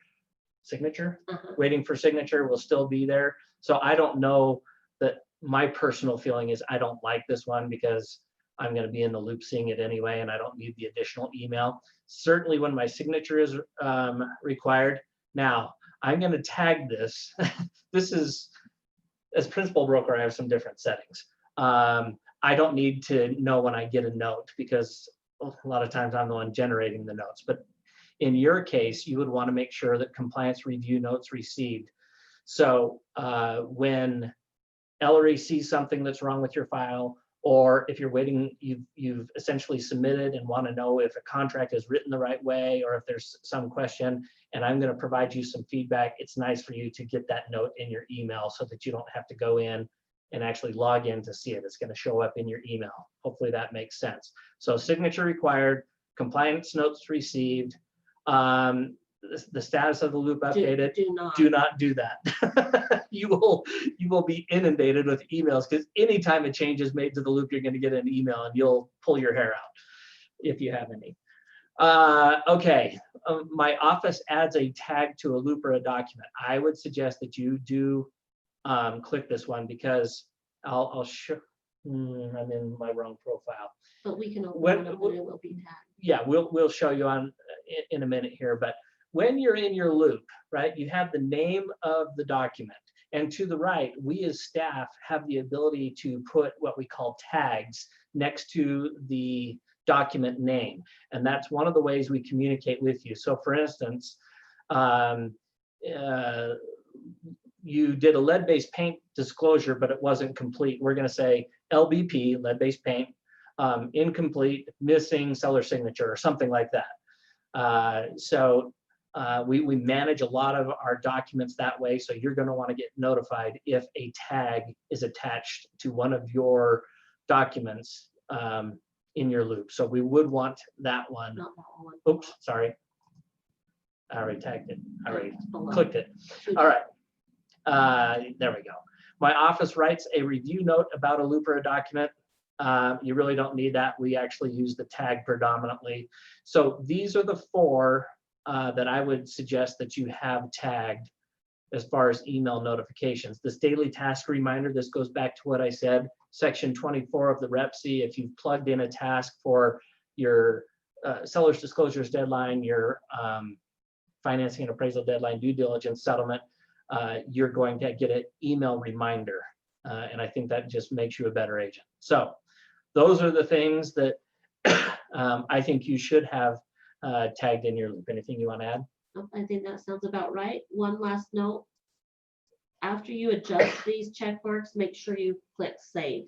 signature. Waiting for signature will still be there. So I don't know, that my personal feeling is I don't like this one because I'm going to be in the loop seeing it anyway, and I don't need the additional email. Certainly when my signature is required. Now I'm going to tag this. This is, as principal broker, I have some different settings. I don't need to know when I get a note because a lot of times I'm the one generating the notes. But in your case, you would want to make sure that compliance review notes received. So when Ellery sees something that's wrong with your file, or if you're waiting, you've essentially submitted and want to know if a contract is written the right way, or if there's some question, and I'm going to provide you some feedback, it's nice for you to get that note in your email so that you don't have to go in and actually log in to see it. It's going to show up in your email. Hopefully that makes sense. So signature required, compliance notes received, the status of the loop updated. Do not do that. You will be inundated with emails, because anytime a change is made to the loop, you're going to get an email and you'll pull your hair out if you have any. Okay, my office adds a tag to a loop or a document. I would suggest that you do click this one, because I'll show. I'm in my wrong profile. But we can open it up and it will be tagged. Yeah, we'll show you on in a minute here. But when you're in your loop, right, you have the name of the document, and to the right, we as staff have the ability to put what we call tags next to the document name, and that's one of the ways we communicate with you. So for instance, you did a lead-based paint disclosure, but it wasn't complete. We're going to say LBP, lead-based paint, incomplete, missing seller signature, or something like that. We manage a lot of our documents that way. So you're going to want to get notified if a tag is attached to one of your documents in your loop. So we would want that one. Not that one. Oops, sorry. I already tagged it. I already Below. clicked it. All right. There we go. My office writes a review note about a loop or a document. You really don't need that. We actually use the tag predominantly. So these are the 4 that I would suggest that you have tagged as far as email notifications. This daily task reminder, this goes back to what I said, section 24 of the REPC. If you've plugged in a task for your seller's disclosures deadline, your financing and appraisal deadline, due diligence settlement, you're going to get an email reminder. And I think that just makes you a better agent. So those are the things that I think you should have tagged in your loop. Anything you want to add? I think that sounds about right. One last note. After you adjust these check marks, make sure you click save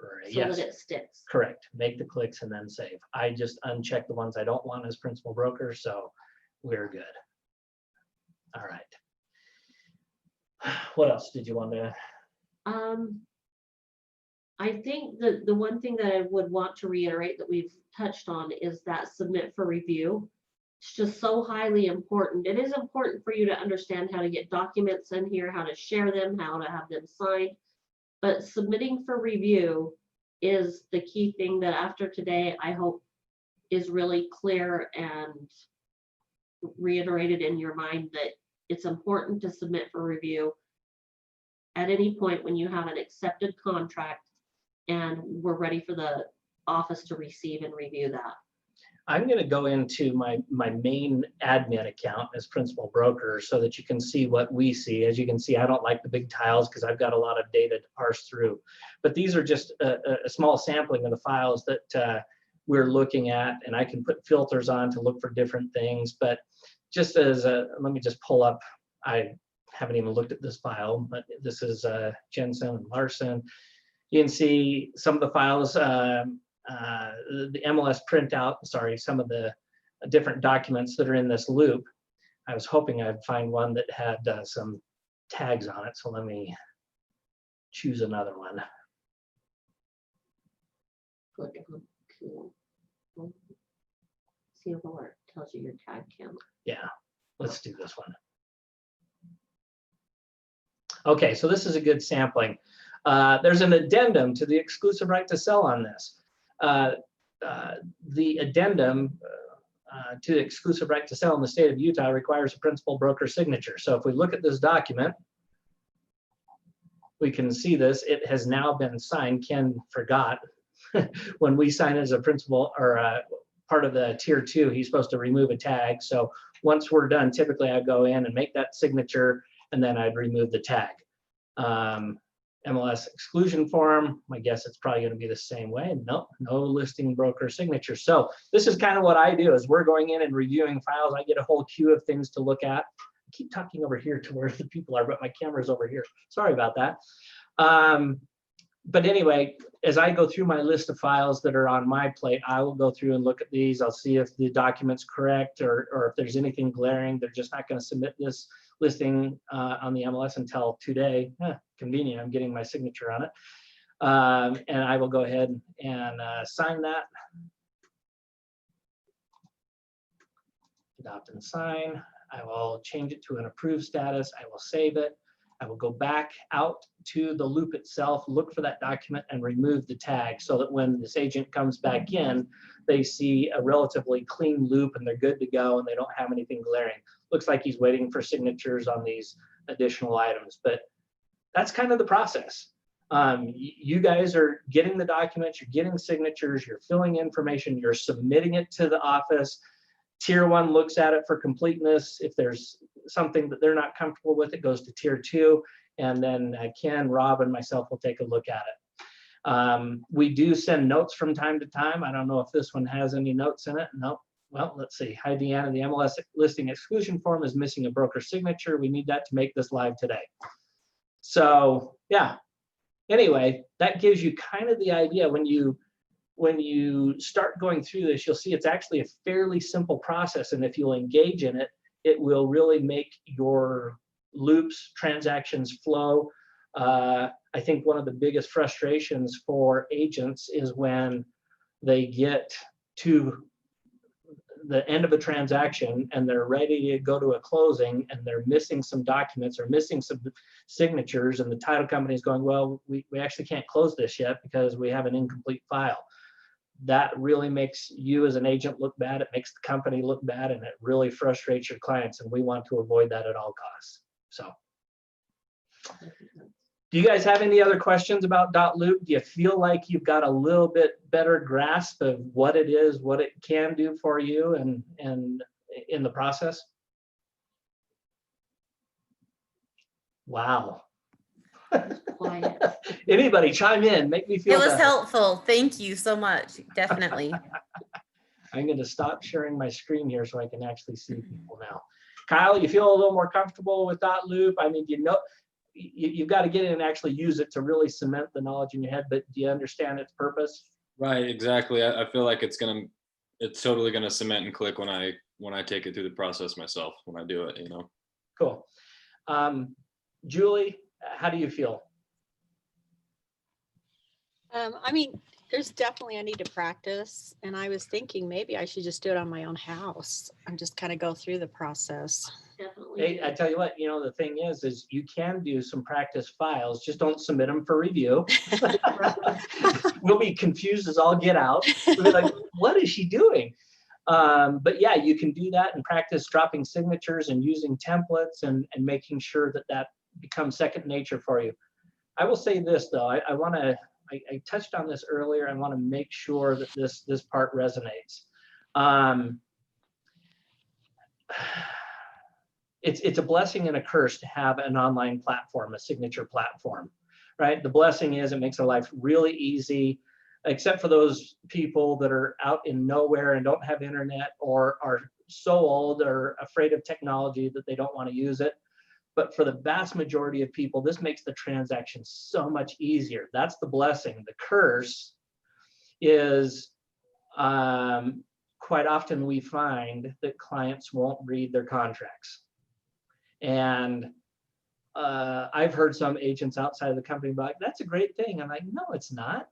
so Yes, that it sticks. correct. Make the clicks and then save. I just uncheck the ones I don't want as principal broker, so we're good. All right. What else did you want to? I think the one thing that I would want to reiterate that we've touched on is that submit for review. It's just so highly important. It is important for you to understand how to get documents in here, how to share them, how to have them signed. But submitting for review is the key thing that after today, I hope is really clear and reiterated in your mind that it's important to submit for review at any point when you have an accepted contract and we're ready for the office to receive and review that. I'm going to go into my main admin account as principal broker so that you can see what we see. As you can see, I don't like the big tiles because I've got a lot of data to parse through. But these are just a small sampling of the files that we're looking at, and I can put filters on to look for different things. But just as let me just pull up, I haven't even looked at this file, but this is Jensen and Larson. You can see some of the files, the MLS printout, sorry, some of the different documents that are in this loop. I was hoping I'd find one that had some tags on it. So let me choose another one. Click on cool. See where it tells you your tag count. Yeah, let's do this one. Okay, so this is a good sampling. There's an addendum to the exclusive right to sell on this. The addendum to the exclusive right to sell in the state of Utah requires a principal broker signature. So if we look at this document, we can see this. It has now been signed. Ken forgot when we sign as a principal or part of the tier 2, he's supposed to remove a tag. So once we're done, typically I go in and make that signature and then I'd remove the tag. MLS exclusion form, I guess it's probably going to be the same way. Nope, no listing broker signature. So this is kind of what I do as we're going in and reviewing files. I get a whole queue of things to look at. I keep talking over here to where the people are, but my camera's over here. Sorry about that. But anyway, as I go through my list of files that are on my plate, I will go through and look at these. I'll see if the document's correct or if there's anything glaring. They're just not going to submit this listing on the MLS until today. Convenient, I'm getting my signature on it. And I will go ahead and sign that. Adopt and sign. I will change it to an approved status. I will save it. I will go back out to the loop itself, look for that document and remove the tag so that when this agent comes back in, they see a relatively clean loop and they're good to go and they don't have anything glaring. Looks like he's waiting for signatures on these additional items, but that's kind of the process. You guys are getting the documents, you're getting signatures, you're filling information, you're submitting it to the office. Tier 1 looks at it for completeness. If there's something that they're not comfortable with, it goes to tier 2. And then Ken, Rob, and myself will take a look at it. We do send notes from time to time. I don't know if this one has any notes in it. No. Well, let's see. Hi, Deanna. The MLS listing exclusion form is missing a broker signature. We need that to make this live today. So, yeah. Anyway, that gives you kind of the idea. When you start going through this, you'll see it's actually a fairly simple process. And if you'll engage in it, it will really make your loops, transactions flow. I think one of the biggest frustrations for agents is when they get to the end of a transaction and they're ready to go to a closing and they're missing some documents or missing some signatures, and the title company is going, well, we actually can't close this yet because we have an incomplete file. That really makes you as an agent look bad. It makes the company look bad, and it really frustrates your clients, and we want to avoid that at all costs. So do you guys have any other questions about Dotloop? Do you feel like you've got a little bit better grasp of what it is, what it can do for you and in the process? Wow. Quiet. Anybody chime in, make me feel It was better. helpful. Thank you so much. Definitely. I'm going to stop sharing my screen here so I can actually see people now. Kyle, you feel a little more comfortable with Dotloop? I mean, you know, you've got to get in and actually use it to really cement the knowledge in your head, but do you understand its purpose? Right, exactly. I feel like it's totally gonna cement and click when I take it through the process myself, when I do it, you know. Cool. Julie, how do you feel? I mean, there's definitely, I need to practice, and I was thinking maybe I should just do it on my own house and just kind of go through the process. Definitely. Hey, I tell you what, you know, the thing is you can do some practice files, just don't submit them for review. We'll be confused as all get out. We'll be like, what is she doing? But yeah, you can do that and practice dropping signatures and using templates and making sure that becomes second nature for you. I will say this though, I touched on this earlier. I want to make sure that this part resonates. It's a blessing and a curse to have an online platform, a signature platform, right? The blessing is it makes our life really easy, except for those people that are out in nowhere and don't have internet or are so old or afraid of technology that they don't want to use it. But for the vast majority of people, this makes the transaction so much easier. That's the blessing. The curse is quite often we find that clients won't read their contracts. And I've heard some agents outside of the company be like, that's a great thing. I'm like, no, it's not.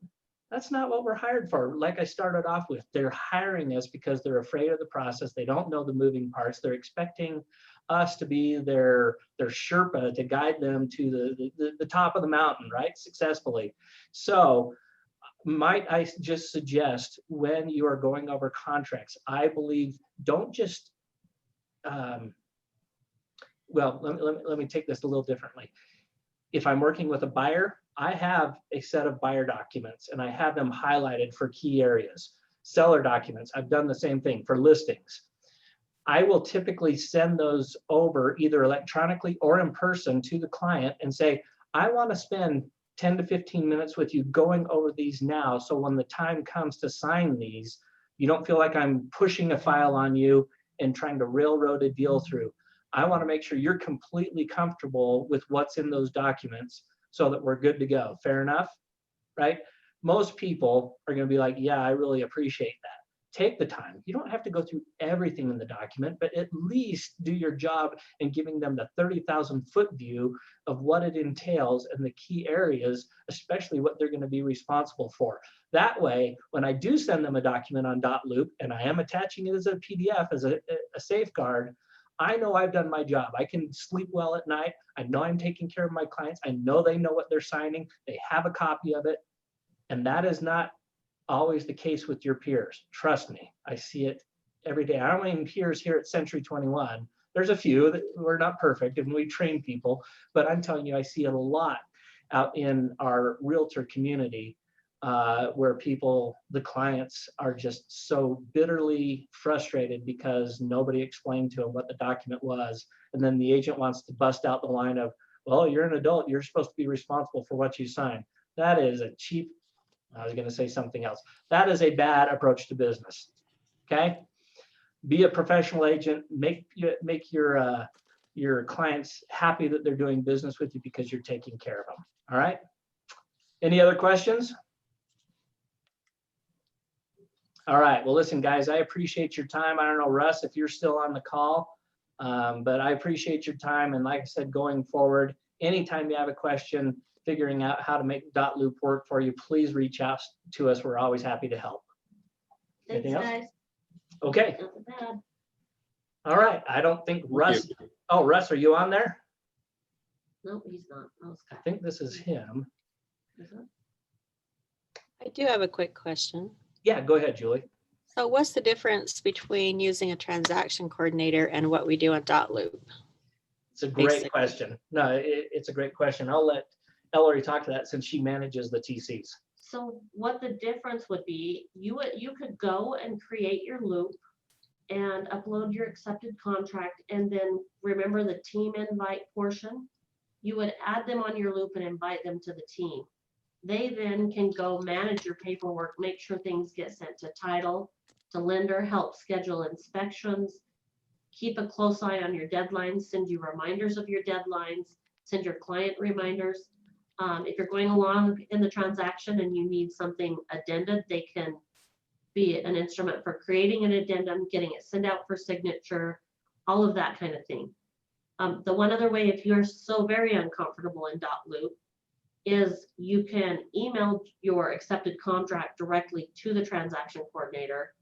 That's not what we're hired for. Like I started off with, they're hiring us because they're afraid of the process. They don't know the moving parts. They're expecting us to be their Sherpa to guide them to the top of the mountain, right? Successfully. So might I just suggest when you are going over contracts, I believe don't just, well, let me take this a little differently. If I'm working with a buyer, I have a set of buyer documents and I have them highlighted for key areas. Seller documents, I've done the same thing for listings. I will typically send those over either electronically or in person to the client and say, I want to spend 10 to 15 minutes with you going over these now. So when the time comes to sign these, you don't feel like I'm pushing a file on you and trying to railroad a deal through. I want to make sure you're completely comfortable with what's in those documents so that we're good to go. Fair enough, right? Most people are going to be like, yeah, I really appreciate that. Take the time. You don't have to go through everything in the document, but at least do your job in giving them the 30,000-foot view of what it entails and the key areas, especially what they're going to be responsible for. That way, when I do send them a document on Dotloop, and I am attaching it as a PDF, as a safeguard, I know I've done my job. I can sleep well at night. I know I'm taking care of my clients. I know they know what they're signing. They have a copy of it. And that is not always the case with your peers. Trust me, I see it every day. I don't mean peers here at Century 21. There's a few that we're not perfect and we train people, but I'm telling you, I see it a lot out in our realtor community where people, the clients are just so bitterly frustrated because nobody explained to them what the document was. And then the agent wants to bust out the line of, well, you're an adult, you're supposed to be responsible for what you sign. That is a cheap, I was going to say something else. That is a bad approach to business. Okay, be a professional agent. Make your clients happy that they're doing business with you because you're taking care of them. All right. Any other questions? All right. Well, listen, guys, I appreciate your time. I don't know, Russ, if you're still on the call, but I appreciate your time. And like I said, going forward, anytime you have a question, figuring out how to make Dotloop work for you, please reach out to us. We're always happy to help. Thanks, Anything else? guys. Okay, Not bad. all right. I don't think Russ, oh, Russ, are you on there? Nope, he's not. Oh, I think this is him. is it? I do have a quick question. Yeah, go ahead, Julie. So what's the difference between using a transaction coordinator and what we do on Dotloop? It's a great Basically. question. No, it's a great question. I'll let Ellery talk to that since she manages the TCs. So what the difference would be, you could go and create your loop and upload your accepted contract, and then remember the team invite portion. You would add them on your loop and invite them to the team. They then can go manage your paperwork, make sure things get sent to title, to lender, help schedule inspections, keep a close eye on your deadlines, send you reminders of your deadlines, send your client reminders. If you're going along in the transaction and you need something addended, they can be an instrument for creating an addendum, getting it sent out for signature, all of that kind of thing. The one other way, if you're so very uncomfortable in Dotloop, is you can email your accepted contract directly to the transaction coordinator.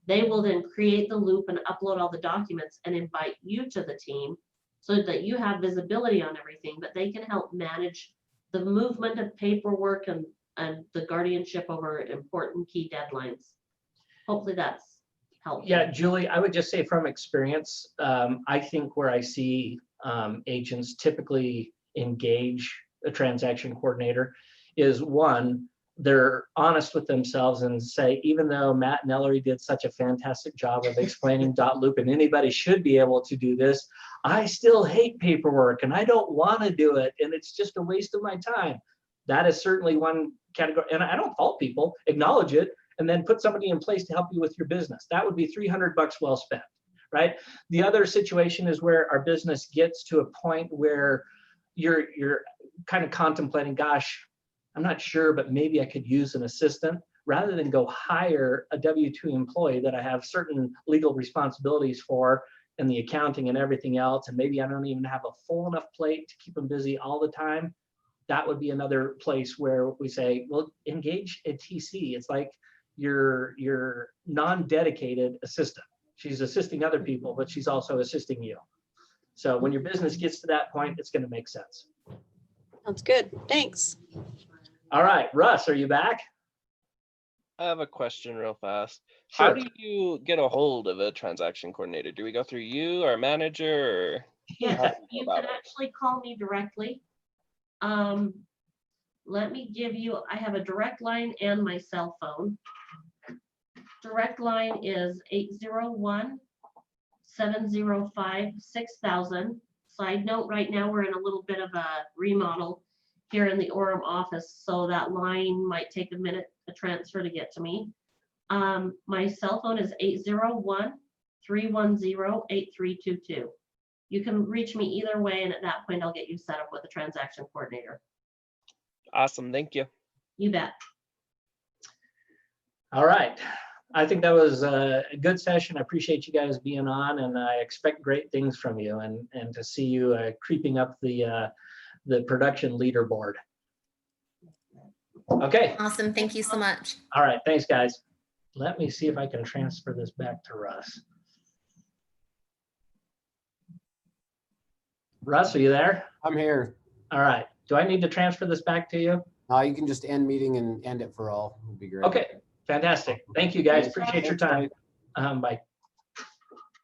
They will then create the loop and upload all the documents and invite you to the team so that you have visibility on everything, but they can help manage the movement of paperwork and the guardianship over important key deadlines. Hopefully that's helpful. Yeah, Julie, I would just say from experience, I think where I see agents typically engage a transaction coordinator is one, they're honest with themselves and say, even though Matt and Ellery did such a fantastic job of explaining Dotloop and anybody should be able to do this, I still hate paperwork and I don't want to do it and it's just a waste of my time. That is certainly one category, and I don't fault people, acknowledge it, and then put somebody in place to help you with your business. That would be $300 well spent, right? The other situation is where our business gets to a point where you're kind of contemplating, gosh, I'm not sure, but maybe I could use an assistant rather than go hire a W-2 employee that I have certain legal responsibilities for and the accounting and everything else. And maybe I don't even have a full enough plate to keep them busy all the time. That would be another place where we say, well, engage a TC. It's like your non-dedicated assistant. She's assisting other people, but she's also assisting you. So when your business gets to that point, it's going to make sense. Sounds good. Thanks. All right, Russ, are you back? I have a question real fast. Sure. How do you get a hold of a transaction coordinator? Do we go through you, our manager, or Yes, how do we you go can about it? actually call me directly. Let me give you, I have a direct line and my cell phone. Direct line is 801-705-6000. Side note, right now we're in a little bit of a remodel here in the Orem office, so that line might take a minute to transfer to get to me. My cell phone is 801-310-8322. You can reach me either way, and at that point, I'll get you set up with a transaction coordinator. Awesome, thank you. You bet. All right. I think that was a good session. I appreciate you guys being on, and I expect great things from you and to see you creeping up the production leaderboard. Okay. Awesome. Thank you so much. All right. Thanks, guys. Let me see if I can transfer this back to Russ. Russ, are you there? I'm here. All right. Do I need to transfer this back to you? You can just end meeting and end it for all. Would be great. Okay. Fantastic. Thank you, guys. Appreciate your time. Thanks, Bye.